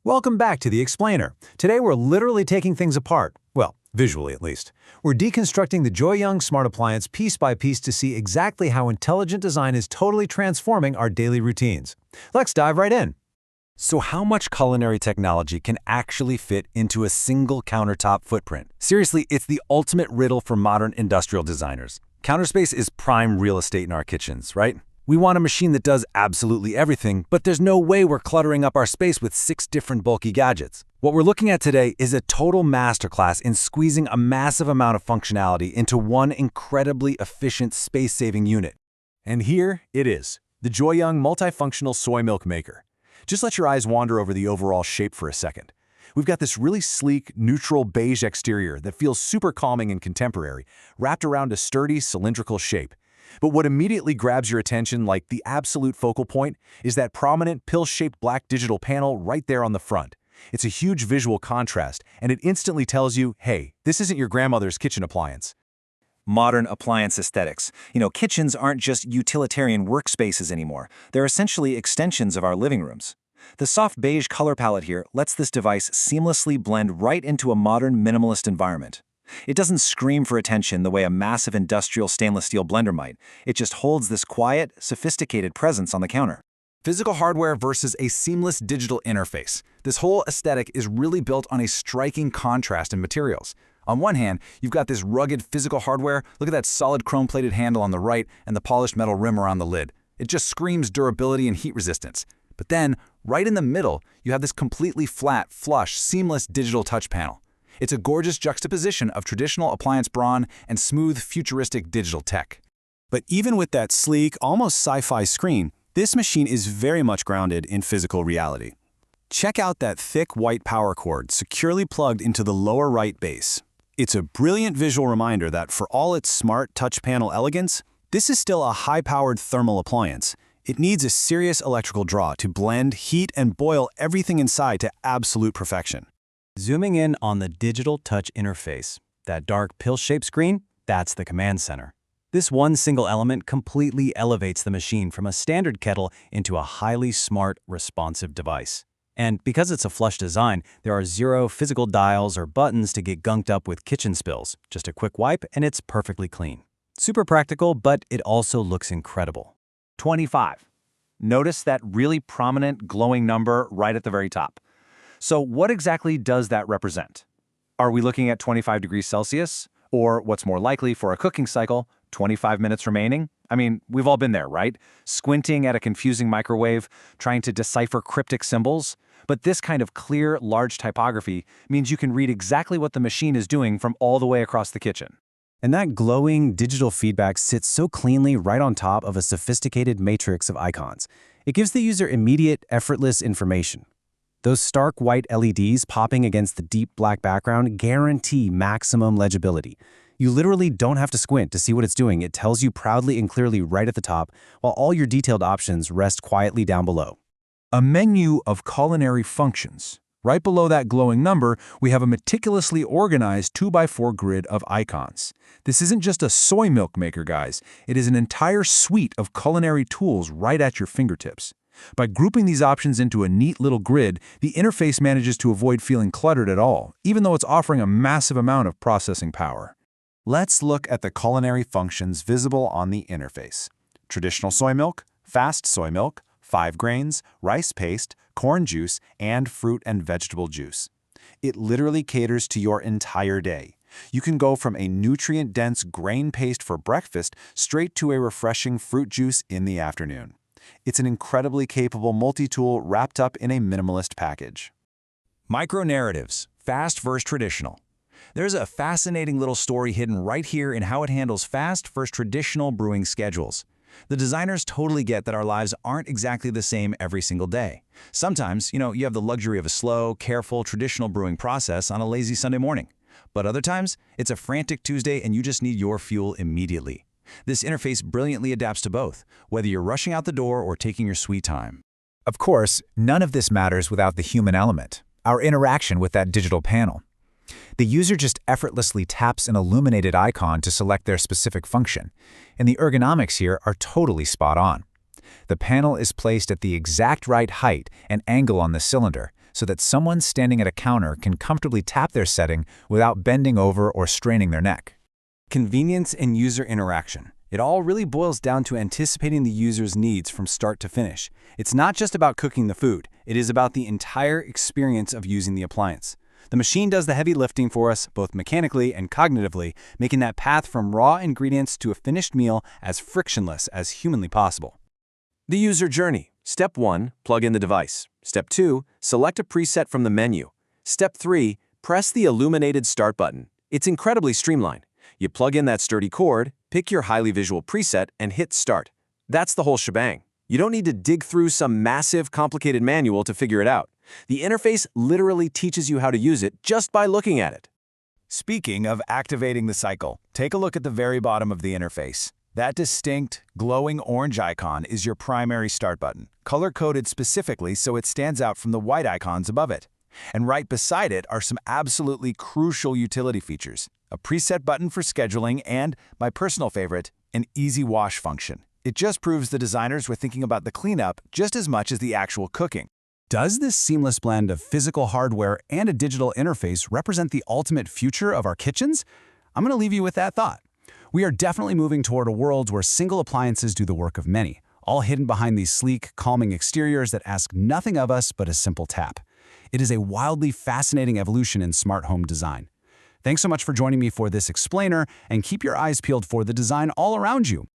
Welcome back to The Explainer. Today we're literally taking things apart. Well, visually at least. We're deconstructing the Joyoung smart appliance piece by piece to see exactly how intelligent design is totally transforming our daily routines. Let's dive right in. So how much culinary technology can actually fit into a single countertop footprint? Seriously, it's the ultimate riddle for modern industrial designers. Counter space is prime real estate in our kitchens, right? We want a machine that does absolutely everything, but there's no way we're cluttering up our space with 6 different bulky gadgets. What we're looking at today is a total masterclass in squeezing a massive amount of functionality into one incredibly efficient space-saving unit. And here it is, the Joyoung multifunctional soy milk maker. Just let your eyes wander over the overall shape for a second. We've got this really sleek, neutral beige exterior that feels super calming and contemporary, wrapped around a sturdy, cylindrical shape. But what immediately grabs your attention, like the absolute focal point, is that prominent pill-shaped black digital panel right there on the front. It's a huge visual contrast, and it instantly tells you, hey, this isn't your grandmother's kitchen appliance. Modern appliance aesthetics. Kitchens aren't just utilitarian workspaces anymore. They're essentially extensions of our living rooms. The soft beige color palette here lets this device seamlessly blend right into a modern minimalist environment. It doesn't scream for attention the way a massive industrial stainless steel blender might. It just holds this quiet, sophisticated presence on the counter. Physical hardware versus a seamless digital interface. This whole aesthetic is really built on a striking contrast in materials. On one hand, you've got this rugged physical hardware. Look at that solid chrome-plated handle on the right and the polished metal rim around the lid. It just screams durability and heat resistance. But then, right in the middle, you have this completely flat, flush, seamless digital touch panel. It's a gorgeous juxtaposition of traditional appliance brawn and smooth, futuristic digital tech. But even with that sleek, almost sci-fi screen, this machine is very much grounded in physical reality. Check out that thick white power cord securely plugged into the lower right base. It's a brilliant visual reminder that for all its smart touch panel elegance, this is still a high-powered thermal appliance. It needs a serious electrical draw to blend, heat, and boil everything inside to absolute perfection. Zooming in on the digital touch interface, that dark pill-shaped screen, that's the command center. This one single element completely elevates the machine from a standard kettle into a highly smart, responsive device. And because it's a flush design, there are 0 physical dials or buttons to get gunked up with kitchen spills. Just a quick wipe and it's perfectly clean. Super practical, but it also looks incredible. 25. Notice that really prominent glowing number right at the very top. So what exactly does that represent? Are we looking at 25 degrees Celsius? Or what's more likely for a cooking cycle, 25 minutes remaining? I mean, we've all been there, right? Squinting at a confusing microwave, trying to decipher cryptic symbols. But this kind of clear, large typography means you can read exactly what the machine is doing from all the way across the kitchen. And that glowing digital feedback sits so cleanly right on top of a sophisticated matrix of icons. It gives the user immediate, effortless information. Those stark white LEDs popping against the deep black background guarantee maximum legibility. You literally don't have to squint to see what it's doing. It tells you proudly and clearly right at the top, while all your detailed options rest quietly down below. A menu of culinary functions. Right below that glowing number, we have a meticulously organized 2x4 grid of icons. This isn't just a soy milk maker, guys. It is an entire suite of culinary tools right at your fingertips. By grouping these options into a neat little grid, the interface manages to avoid feeling cluttered at all, even though it's offering a massive amount of processing power. Let's look at the culinary functions visible on the interface. Traditional soy milk, fast soy milk, 5 grains, rice paste, corn juice, and fruit and vegetable juice. It literally caters to your entire day. You can go from a nutrient-dense grain paste for breakfast straight to a refreshing fruit juice in the afternoon. It's an incredibly capable multi-tool wrapped up in a minimalist package. Micro-narratives, fast versus traditional. There's a fascinating little story hidden right here in how it handles fast versus traditional brewing schedules. The designers totally get that our lives aren't exactly the same every single day. Sometimes, you have the luxury of a slow, careful, traditional brewing process on a lazy Sunday morning. But other times, it's a frantic Tuesday and you just need your fuel immediately. This interface brilliantly adapts to both, whether you're rushing out the door or taking your sweet time. Of course, none of this matters without the human element, our interaction with that digital panel. The user just effortlessly taps an illuminated icon to select their specific function, and the ergonomics here are totally spot on. The panel is placed at the exact right height and angle on the cylinder, so that someone standing at a counter can comfortably tap their setting without bending over or straining their neck. Convenience and user interaction. It all really boils down to anticipating the user's needs from start to finish. It's not just about cooking the food, it is about the entire experience of using the appliance. The machine does the heavy lifting for us, both mechanically and cognitively, making that path from raw ingredients to a finished meal as frictionless as humanly possible. The user journey. Step 1, plug in the device. Step 2, select a preset from the menu. Step 3, press the illuminated Start button. It's incredibly streamlined. You plug in that sturdy cord, pick your highly visual preset, and hit Start. That's the whole shebang. You don't need to dig through some massive, complicated manual to figure it out. The interface literally teaches you how to use it just by looking at it. Speaking of activating the cycle, take a look at the very bottom of the interface. That distinct, glowing orange icon is your primary start button, color-coded specifically so it stands out from the white icons above it. And right beside it are some absolutely crucial utility features: a preset button for scheduling and, my personal favorite, an easy wash function. It just proves the designers were thinking about the cleanup just as much as the actual cooking. Does this seamless blend of physical hardware and a digital interface represent the ultimate future of our kitchens? I'm going to leave you with that thought. We are definitely moving toward a world where single appliances do the work of many, all hidden behind these sleek, calming exteriors that ask nothing of us but a simple tap. It is a wildly fascinating evolution in smart home design. Thanks so much for joining me for this explainer, and keep your eyes peeled for the design all around you.